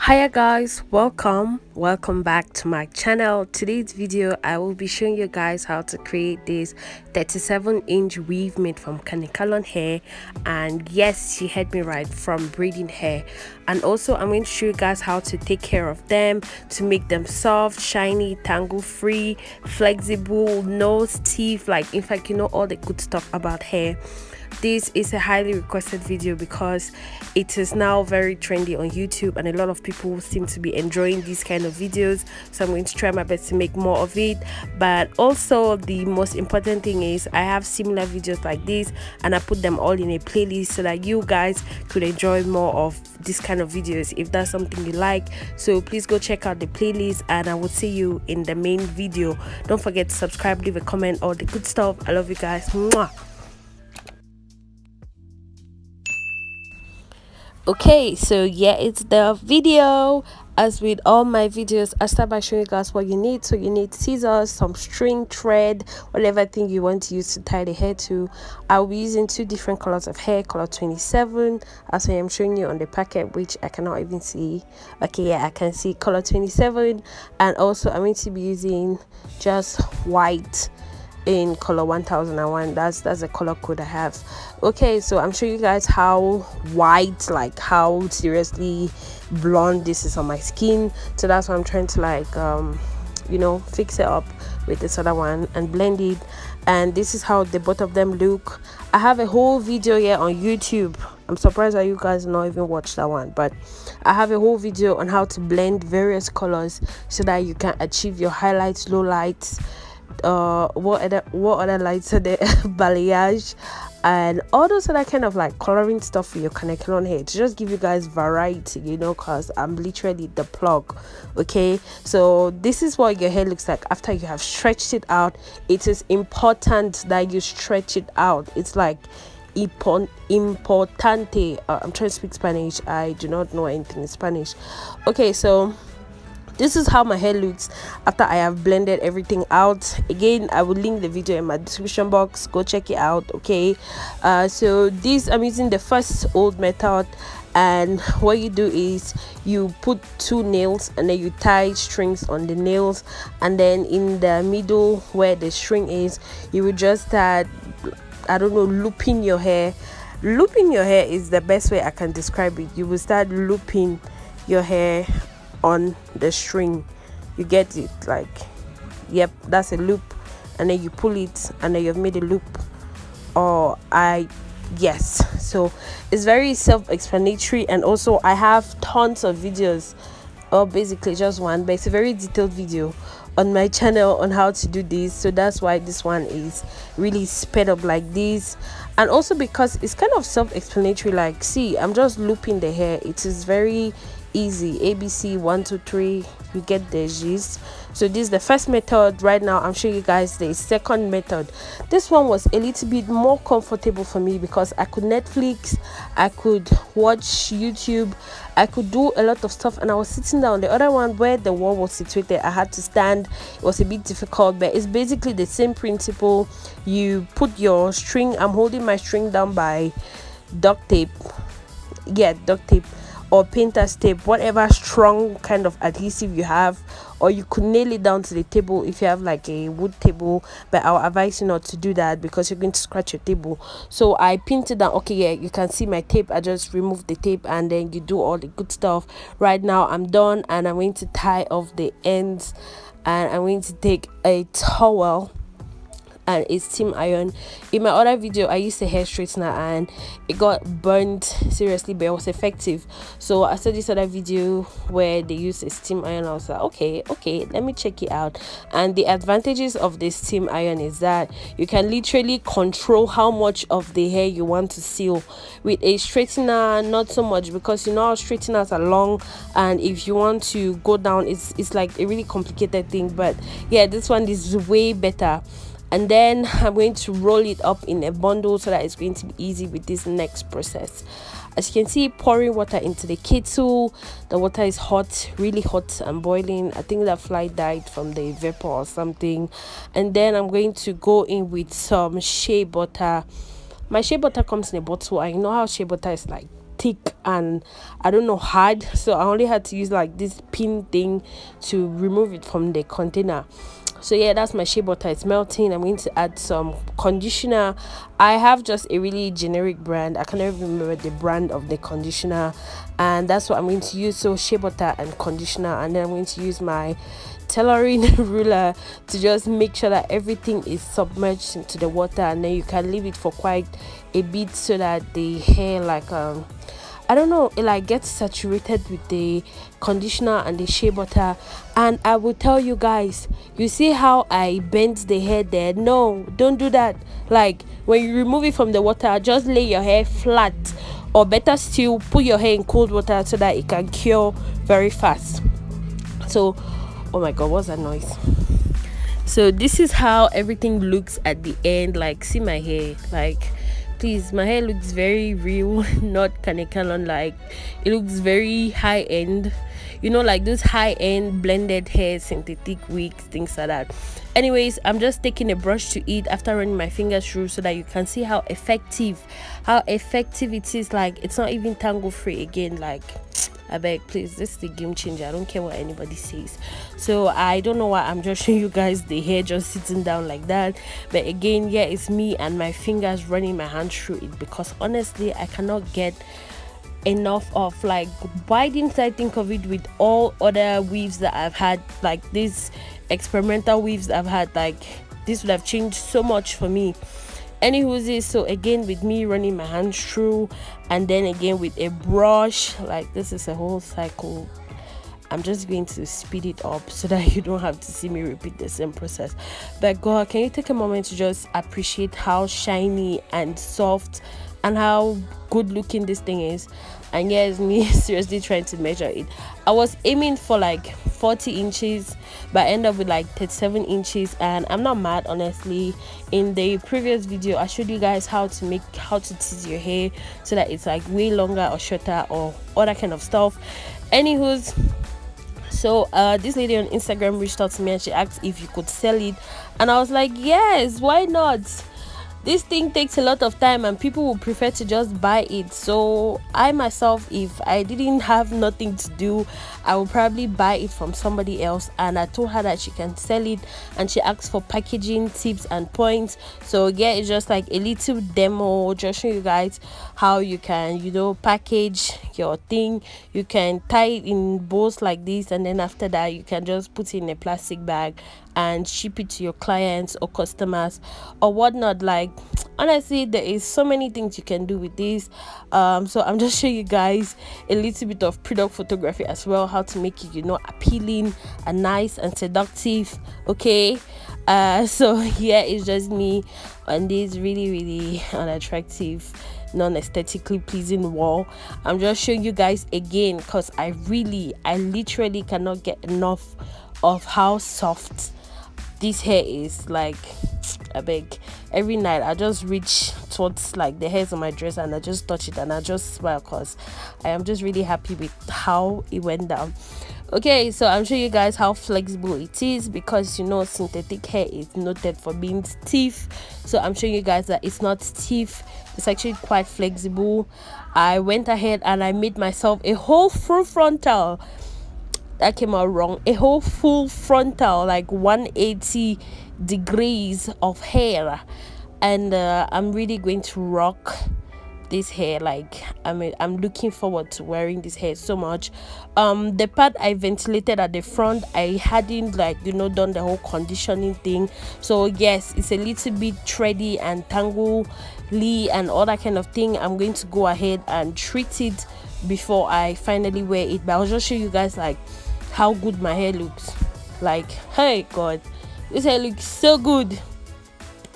Hiya guys, welcome back to my channel. Today's video I will be showing you guys how to create this 37-inch weave made from Kanekalon hair, and yes, you heard me right, from Braiding Hair. And also I'm going to show you guys how to take care of them to make them soft, shiny, tangle free, flexible, no stiff, like in fact, you know, all the good stuff about hair. This is a highly requested video because it is now very trendy on YouTube and a lot of people seem to be enjoying these kind of videos, so I'm going to try my best to make more of it. But also the most important thing is I have similar videos like this and I put them all in a playlist so that you guys could enjoy more of this kind of videos if that's something you like. So please go check out the playlist and I will see you in the main video. Don't forget to subscribe, leave a comment, all the good stuff. I love you guys. Mwah. Okay, so yeah, it's the video. As with all my videos, I start by showing you guys what you need. So you need scissors, some string, thread, whatever thing you want to use to tie the hair to. I'll be using two different colors of hair, color 27 as I am showing you on the packet, which I cannot even see. Okay, yeah, I can see color 27. And also I'm going to be using just white in color 1001. That's the color code I have. Okay, so I'm showing you guys how white, like how seriously blonde this is on my skin. So that's why I'm trying to, like, you know, fix it up with this other one and blend it. And this is how the both of them look. I have a whole video here on YouTube. I'm surprised that you guys not even watch that one, but I have a whole video on how to blend various colors so that you can achieve your highlights, lowlights, what other lights are there, balayage, and all those other kind of like coloring stuff for your Kanekalon hair to just give you guys variety, you know, because I'm literally the plug. Okay, so this is what your hair looks like after you have stretched it out. It is important that you stretch it out. It's like importante. I'm trying to speak Spanish. I do not know anything in Spanish. Okay, so this is how my hair looks after I have blended everything out. Again, I will link the video in my description box. Go check it out. Okay, so this, I'm using the first old method, and what you do is you put two nails and then you tie strings on the nails, and then in the middle where the string is, you will just start, I don't know, looping your hair. Looping your hair is the best way I can describe it. You will start looping your hair on the string. You get it? Like, yep, that's a loop, and then you pull it and then you've made a loop. Yes, so it's very self-explanatory, and also I have tons of videos, or basically just one, but it's a very detailed video on my channel on how to do this. So that's why this one is really sped up like this, and also because it's kind of self-explanatory. Like, see, I'm just looping the hair. It is very easy. ABC 1 2 3, you get the gist. So this is the first method. Right now I'm showing you guys the second method. This one was a little bit more comfortable for me because I could Netflix, I could watch YouTube, I could do a lot of stuff, and I was sitting down. The other one, where the wall was situated, I had to stand. It was a bit difficult, but it's basically the same principle. You put your string, I'm holding my string down by duct tape, yeah, duct tape or painter's tape, whatever strong kind of adhesive you have, or you could nail it down to the table if you have like a wood table, but I'll advise you not to do that because you're going to scratch your table. So I pinned it down. Okay, yeah, you can see my tape. I just removed the tape and then you do all the good stuff. Right now I'm done, and I'm going to tie off the ends, and I'm going to take a towel and a steam iron. In my other video I used a hair straightener and it got burnt seriously, but it was effective. So I saw this other video where they used a steam iron. I was like, okay, let me check it out. And the advantages of this steam iron is that you can literally control how much of the hair you want to seal. With a straightener, not so much, because you know how straighteners are long, and if you want to go down, it's like a really complicated thing. But yeah, this one is way better. And then I'm going to roll it up in a bundle so that it's going to be easy with this next process. As you can see, pouring water into the kettle. The water is hot, really hot and boiling. I think that fly died from the vapor or something. And then I'm going to go in with some shea butter. My shea butter comes in a bottle. I know how shea butter is like thick and I don't know, hard, so I only had to use like this pin thing to remove it from the container. So yeah, that's my shea butter. It's melting. I'm going to add some conditioner. I have just a really generic brand. I can't even remember the brand of the conditioner, and that's what I'm going to use. So shea butter and conditioner, and then I'm going to use my tailoring ruler to just make sure that everything is submerged into the water, and then you can leave it for quite a bit so that the hair, like I don't know, it like gets saturated with the conditioner and the shea butter. And I will tell you guys, you see how I bent the hair there? No, don't do that. Like when you remove it from the water, just lay your hair flat, or better still, put your hair in cold water so that it can cure very fast. So oh my god, what's that noise? So this is how everything looks at the end. Like, see my hair, like, please, my hair looks very real, not Kanekalon. Like, it looks very high end, you know, like those high end blended hair, synthetic wigs, things like that. Anyways, I'm just taking a brush to it after running my fingers through so that you can see how effective it is. Like, it's not even tangle free again. Like, I beg, please, this is the game changer. I don't care what anybody says. So I don't know why I'm just showing you guys the hair just sitting down like that. But again, yeah, it's me and my fingers running my hand through it, because honestly I cannot get enough of, like, why didn't I think of it with all other weaves that I've had, like these experimental weaves that I've had. Like, this would have changed so much for me. Anywho's, so again, with me running my hands through, and then again with a brush, like, this is a whole cycle. I'm just going to speed it up so that you don't have to see me repeat the same process. But God, can you take a moment to just appreciate how shiny and soft and how good looking this thing is? And yeah, it's me seriously trying to measure it. I was aiming for like 40 inches, but I ended up with like 37 inches, and I'm not mad, honestly. In the previous video I showed you guys how to tease your hair so that it's like way longer or shorter or all that kind of stuff. Anywho's, so this lady on Instagram reached out to me and she asked if you could sell it, and I was like, yes, why not? This thing takes a lot of time and people will prefer to just buy it. So I myself, if I didn't have nothing to do, I would probably buy it from somebody else. And I told her that she can sell it, and she asked for packaging tips and points. So yeah, it's just like a little demo, just showing you guys how you can, you know, package your thing. You can tie it in bows like this, and then after that you can just put it in a plastic bag and ship it to your clients or customers or whatnot. Like, honestly, there is so many things you can do with this. So I'm just showing you guys a little bit of product photography as well, how to make it, you know, appealing and nice and seductive. Okay, so yeah, it's just me on this really unattractive, non-aesthetically pleasing wall. I'm just showing you guys again because I literally cannot get enough of how soft this hair is. Like, I beg, every night I just reach towards like the hairs on my dress and I just touch it and I just smile because I am just really happy with how it went down. Okay, so I'm showing you guys how flexible it is, because you know synthetic hair is noted for being stiff. So I'm showing you guys that it's not stiff, it's actually quite flexible. I went ahead and I made myself a whole full frontal. That came out wrong. A whole full frontal, like 180 degrees of hair, and I'm really going to rock this hair. Like, I'm looking forward to wearing this hair so much. The part I ventilated at the front, I hadn't, like, you know, done the whole conditioning thing. So yes, it's a little bit thready and tangly and all that kind of thing. I'm going to go ahead and treat it before I finally wear it, but I'll just show you guys like how good my hair looks. Like, hey God, this hair looks so good.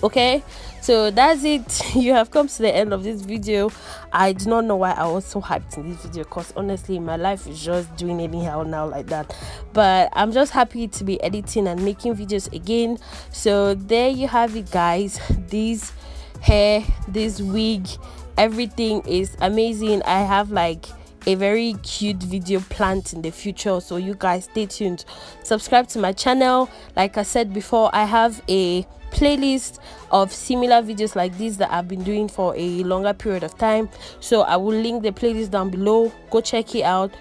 Okay, so that's it. You have come to the end of this video. I do not know why I was so hyped in this video, because honestly my life is just doing anyhow now like that, but I'm just happy to be editing and making videos again. So there you have it, guys. This hair, this wig, everything is amazing. I have like a very cute video planned in the future, so you guys stay tuned. Subscribe to my channel. Like I said before, I have a playlist of similar videos like this that I've been doing for a longer period of time, so I will link the playlist down below. Go check it out.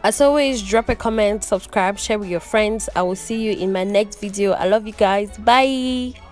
As always, drop a comment, subscribe, share with your friends. I will see you in my next video. I love you guys. Bye.